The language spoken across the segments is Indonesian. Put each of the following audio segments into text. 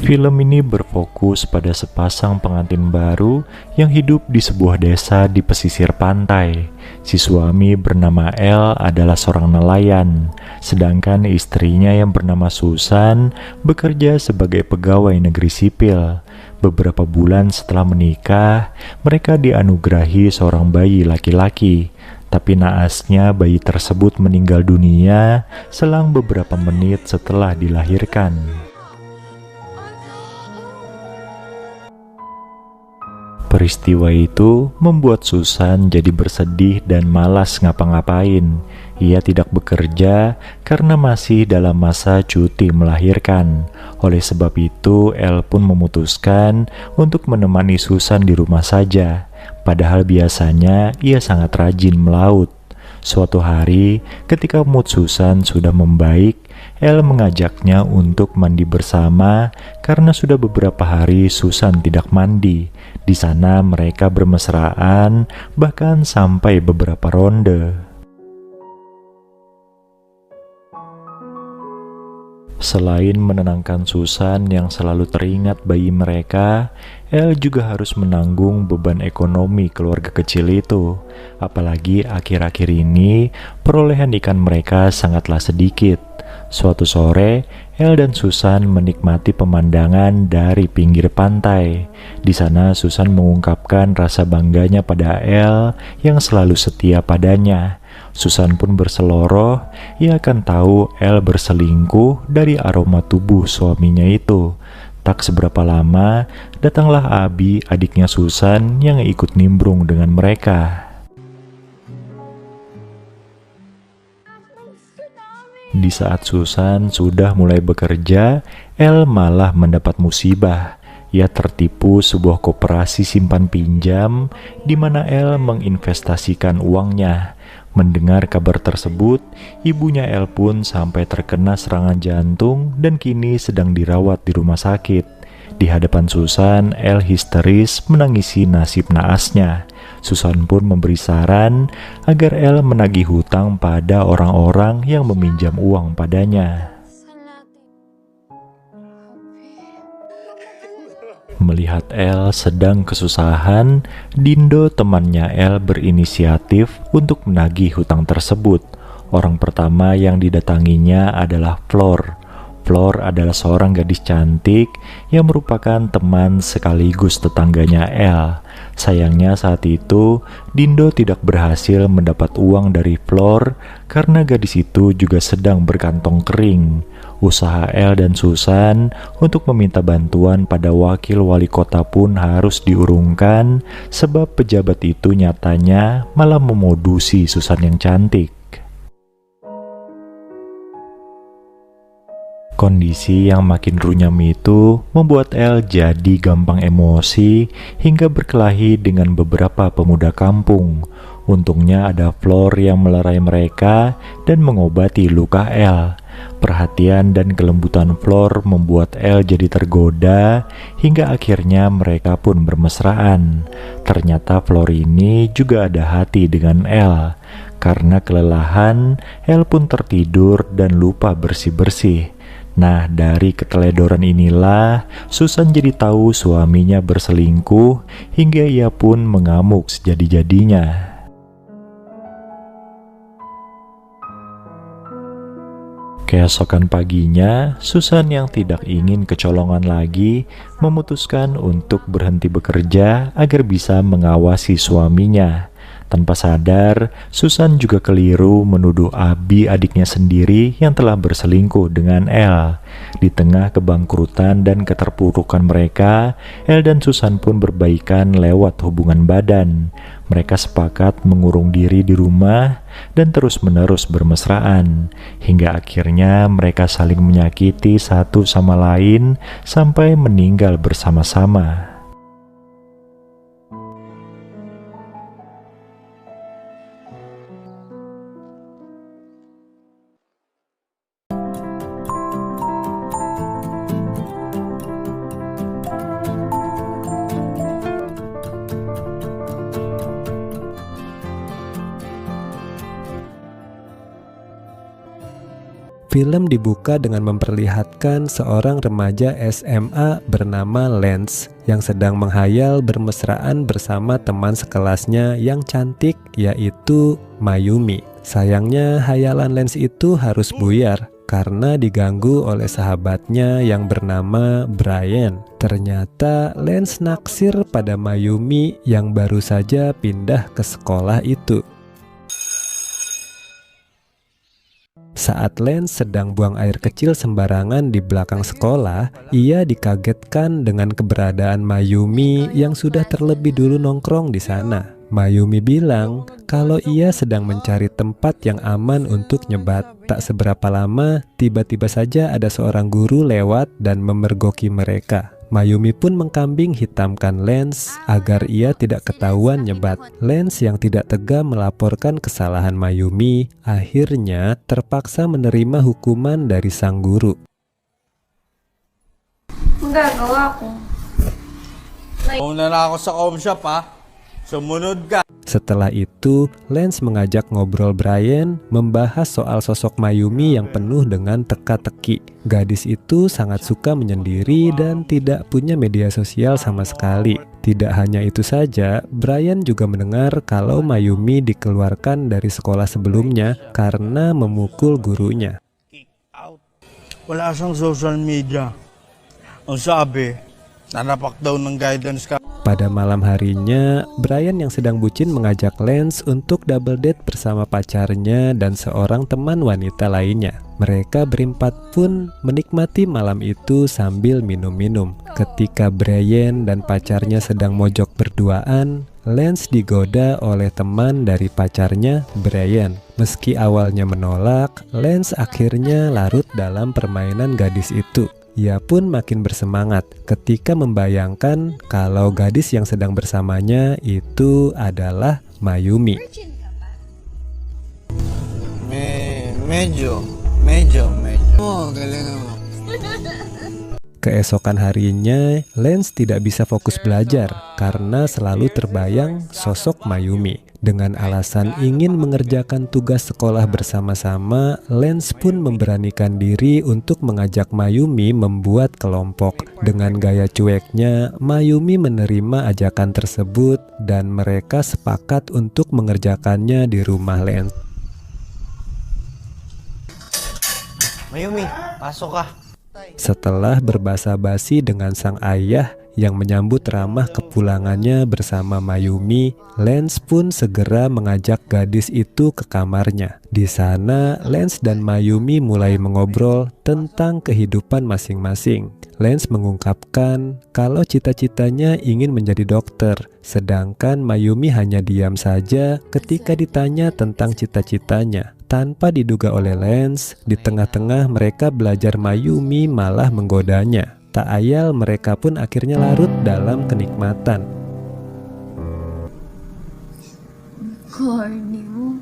Film ini berfokus pada sepasang pengantin baru yang hidup di sebuah desa di pesisir pantai. Si suami bernama El adalah seorang nelayan, sedangkan istrinya yang bernama Susan bekerja sebagai pegawai negeri sipil. Beberapa bulan setelah menikah, mereka dianugerahi seorang bayi laki-laki. Tapi naasnya bayi tersebut meninggal dunia selang beberapa menit setelah dilahirkan. Peristiwa itu membuat Susan jadi bersedih dan malas ngapa-ngapain. Ia tidak bekerja karena masih dalam masa cuti melahirkan. Oleh sebab itu, El pun memutuskan untuk menemani Susan di rumah saja. Padahal biasanya ia sangat rajin melaut. Suatu hari, ketika mood Susan sudah membaik, El mengajaknya untuk mandi bersama karena sudah beberapa hari Susan tidak mandi. Di sana mereka bermesraan, bahkan sampai beberapa ronde. Selain menenangkan Susan yang selalu teringat bayi mereka, El juga harus menanggung beban ekonomi keluarga kecil itu. Apalagi akhir-akhir ini, perolehan ikan mereka sangatlah sedikit. Suatu sore, El dan Susan menikmati pemandangan dari pinggir pantai. Di sana Susan mengungkapkan rasa bangganya pada El yang selalu setia padanya. Susan pun berseloroh, ia akan tahu El berselingkuh dari aroma tubuh suaminya itu. Tak seberapa lama, datanglah Abi, adiknya Susan, yang ikut nimbrung dengan mereka. Di saat Susan sudah mulai bekerja, El malah mendapat musibah. Ia tertipu sebuah koperasi simpan pinjam di mana El menginvestasikan uangnya. Mendengar kabar tersebut, ibunya El pun sampai terkena serangan jantung dan kini sedang dirawat di rumah sakit. Di hadapan Susan, El histeris menangisi nasib naasnya. Susan pun memberi saran agar El menagih hutang pada orang-orang yang meminjam uang padanya. Melihat El sedang kesusahan, Dindo temannya El berinisiatif untuk menagih hutang tersebut. Orang pertama yang didatanginya adalah Flor. Flor adalah seorang gadis cantik yang merupakan teman sekaligus tetangganya El. Sayangnya saat itu, Dindo tidak berhasil mendapat uang dari Flor karena gadis itu juga sedang berkantong kering. Usaha El dan Susan untuk meminta bantuan pada wakil wali kota pun harus diurungkan sebab pejabat itu nyatanya malah memodusi Susan yang cantik. Kondisi yang makin runyam itu membuat El jadi gampang emosi hingga berkelahi dengan beberapa pemuda kampung. Untungnya ada Flor yang melerai mereka dan mengobati luka El. Perhatian dan kelembutan Flor membuat El jadi tergoda hingga akhirnya mereka pun bermesraan. Ternyata Flor ini juga ada hati dengan El. Karena kelelahan, El pun tertidur dan lupa bersih-bersih. Nah, dari keteledoran inilah Susan jadi tahu suaminya berselingkuh hingga ia pun mengamuk sejadi-jadinya. Keesokan paginya, Susan yang tidak ingin kecolongan lagi memutuskan untuk berhenti bekerja agar bisa mengawasi suaminya. Tanpa sadar, Susan juga keliru menuduh Abi adiknya sendiri yang telah berselingkuh dengan El. Di tengah kebangkrutan dan keterpurukan mereka, El dan Susan pun berbaikan lewat hubungan badan. Mereka sepakat mengurung diri di rumah dan terus-menerus bermesraan. Hingga akhirnya mereka saling menyakiti satu sama lain sampai meninggal bersama-sama. Film dibuka dengan memperlihatkan seorang remaja SMA bernama Lance yang sedang menghayal bermesraan bersama teman sekelasnya yang cantik, yaitu Mayumi. Sayangnya hayalan Lance itu harus buyar karena diganggu oleh sahabatnya yang bernama Brian. Ternyata Lance naksir pada Mayumi yang baru saja pindah ke sekolah itu. Saat Lance sedang buang air kecil sembarangan di belakang sekolah, ia dikagetkan dengan keberadaan Mayumi yang sudah terlebih dulu nongkrong di sana. Mayumi bilang kalau ia sedang mencari tempat yang aman untuk nyebat. Tak seberapa lama, tiba-tiba saja ada seorang guru lewat dan memergoki mereka. Mayumi pun mengkambing hitamkan Lance agar ia tidak ketahuan nyebat. Lance yang tidak tega melaporkan kesalahan Mayumi akhirnya terpaksa menerima hukuman dari sang guru. Magagawa ko. Una na ako sa com shop ha. Sumunod ka. Setelah itu, Lance mengajak ngobrol Brian membahas soal sosok Mayumi yang penuh dengan teka-teki. Gadis itu sangat suka menyendiri dan tidak punya media sosial sama sekali. Tidak hanya itu saja, Brian juga mendengar kalau Mayumi dikeluarkan dari sekolah sebelumnya karena memukul gurunya. Wala siyang social media. Ang sabi, nanapak daw ng guidance ka. Pada malam harinya, Brian yang sedang bucin mengajak Lance untuk double date bersama pacarnya dan seorang teman wanita lainnya. Mereka berempat pun menikmati malam itu sambil minum-minum. Ketika Brian dan pacarnya sedang mojok berduaan, Lance digoda oleh teman dari pacarnya, Brian. Meski awalnya menolak, Lance akhirnya larut dalam permainan gadis itu. Ia pun makin bersemangat ketika membayangkan kalau gadis yang sedang bersamanya itu adalah Mayumi. Medyo. Oh, galing mo. Keesokan harinya, Lance tidak bisa fokus belajar karena selalu terbayang sosok Mayumi. Dengan alasan ingin mengerjakan tugas sekolah bersama-sama, Lance pun memberanikan diri untuk mengajak Mayumi membuat kelompok. Dengan gaya cueknya, Mayumi menerima ajakan tersebut dan mereka sepakat untuk mengerjakannya di rumah Lance. Mayumi, pasok ka. Setelah berbasa-basi dengan sang ayah yang menyambut ramah kepulangannya bersama Mayumi, Lance pun segera mengajak gadis itu ke kamarnya. Di sana, Lance dan Mayumi mulai mengobrol tentang kehidupan masing-masing. Lance mengungkapkan kalau cita-citanya ingin menjadi dokter, sedangkan Mayumi hanya diam saja ketika ditanya tentang cita-citanya. Tanpa diduga oleh Lance, di tengah-tengah mereka belajar, Mayumi malah menggodanya. Tak ayal mereka pun akhirnya larut dalam kenikmatan. Corny mo.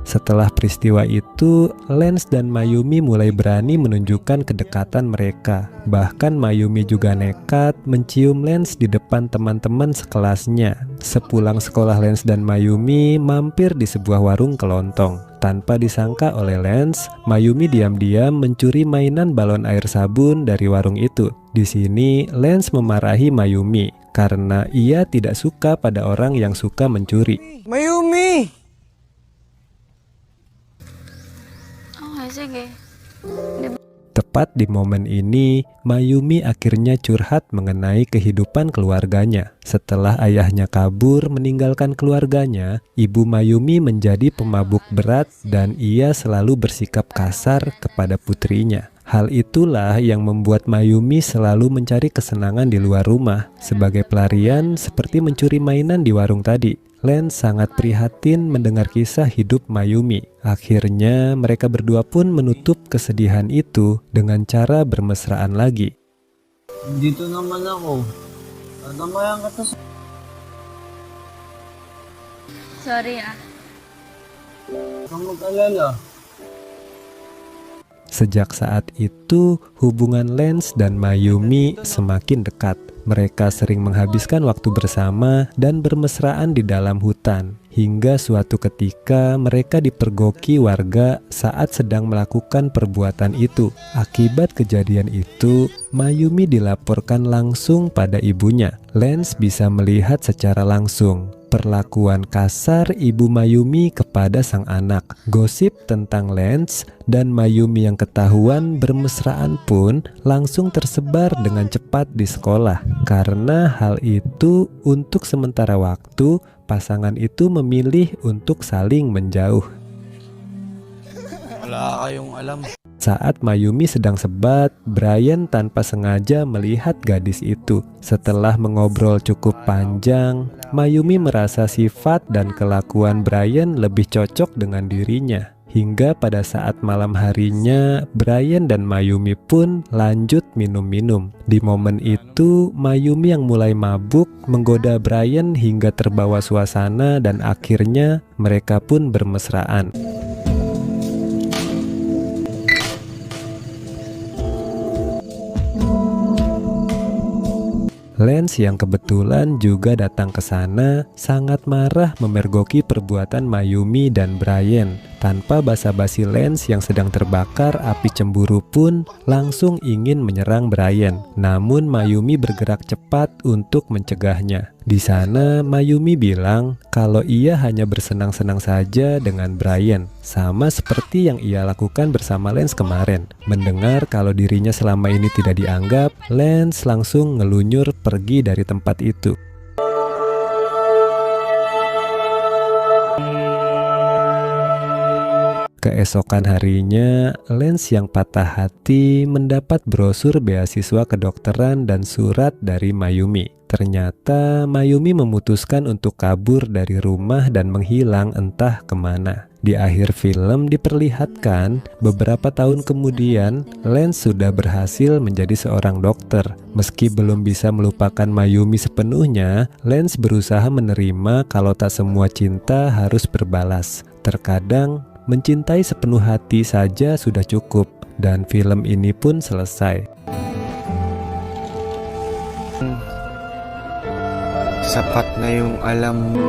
Setelah peristiwa itu, Lance dan Mayumi mulai berani menunjukkan kedekatan mereka. Bahkan Mayumi juga nekat mencium Lance di depan teman-teman sekelasnya. Sepulang sekolah, Lance dan Mayumi mampir di sebuah warung kelontong. Tanpa disangka oleh Lance, Mayumi diam-diam mencuri mainan balon air sabun dari warung itu. Di sini, Lance memarahi Mayumi karena ia tidak suka pada orang yang suka mencuri. Mayumi! Okay, sige. Tepat di momen ini, Mayumi akhirnya curhat mengenai kehidupan keluarganya. Setelah ayahnya kabur meninggalkan keluarganya, ibu Mayumi menjadi pemabuk berat dan ia selalu bersikap kasar kepada putrinya. Hal itulah yang membuat Mayumi selalu mencari kesenangan di luar rumah, sebagai pelarian seperti mencuri mainan di warung tadi. Lance sangat prihatin mendengar kisah hidup Mayumi. Akhirnya mereka berdua pun menutup kesedihan itu dengan cara bermesraan lagi. Dito naman ako. Tamayan ka to. Sorry ah. Kung mag-alala. Sejak saat itu, hubungan Lance dan Mayumi semakin dekat. Mereka sering menghabiskan waktu bersama dan bermesraan di dalam hutan. Hingga suatu ketika mereka dipergoki warga saat sedang melakukan perbuatan itu. Akibat kejadian itu, Mayumi dilaporkan langsung pada ibunya. Lance bisa melihat secara langsung perlakuan kasar ibu Mayumi kepada sang anak. Gosip tentang Lance dan Mayumi yang ketahuan bermesraan pun langsung tersebar dengan cepat di sekolah. Karena hal itu, untuk sementara waktu pasangan itu memilih untuk saling menjauh. Wala kayong alam. Saat Mayumi sedang sebat, Brian tanpa sengaja melihat gadis itu. Setelah mengobrol cukup panjang, Mayumi merasa sifat dan kelakuan Brian lebih cocok dengan dirinya. Hingga pada saat malam harinya, Brian dan Mayumi pun lanjut minum-minum. Di momen itu, Mayumi yang mulai mabuk menggoda Brian hingga terbawa suasana dan akhirnya mereka pun bermesraan. Lance yang kebetulan juga datang ke sana sangat marah memergoki perbuatan Mayumi dan Brian. Tanpa basa-basi, Lance yang sedang terbakar api cemburu pun langsung ingin menyerang Brian. Namun Mayumi bergerak cepat untuk mencegahnya. Di sana Mayumi bilang kalau ia hanya bersenang-senang saja dengan Brian, sama seperti yang ia lakukan bersama Lance kemarin. Mendengar kalau dirinya selama ini tidak dianggap, Lance langsung ngelunyur pergi dari tempat itu. Keesokan harinya, Lance yang patah hati mendapat brosur beasiswa kedokteran dan surat dari Mayumi. Ternyata Mayumi memutuskan untuk kabur dari rumah dan menghilang entah kemana. Di akhir film diperlihatkan beberapa tahun kemudian Lance sudah berhasil menjadi seorang dokter. Meski belum bisa melupakan Mayumi sepenuhnya, Lance berusaha menerima kalau tak semua cinta harus berbalas. Terkadang mencintai sepenuh hati saja sudah cukup, dan film ini pun selesai. Sapat na yung alam mo.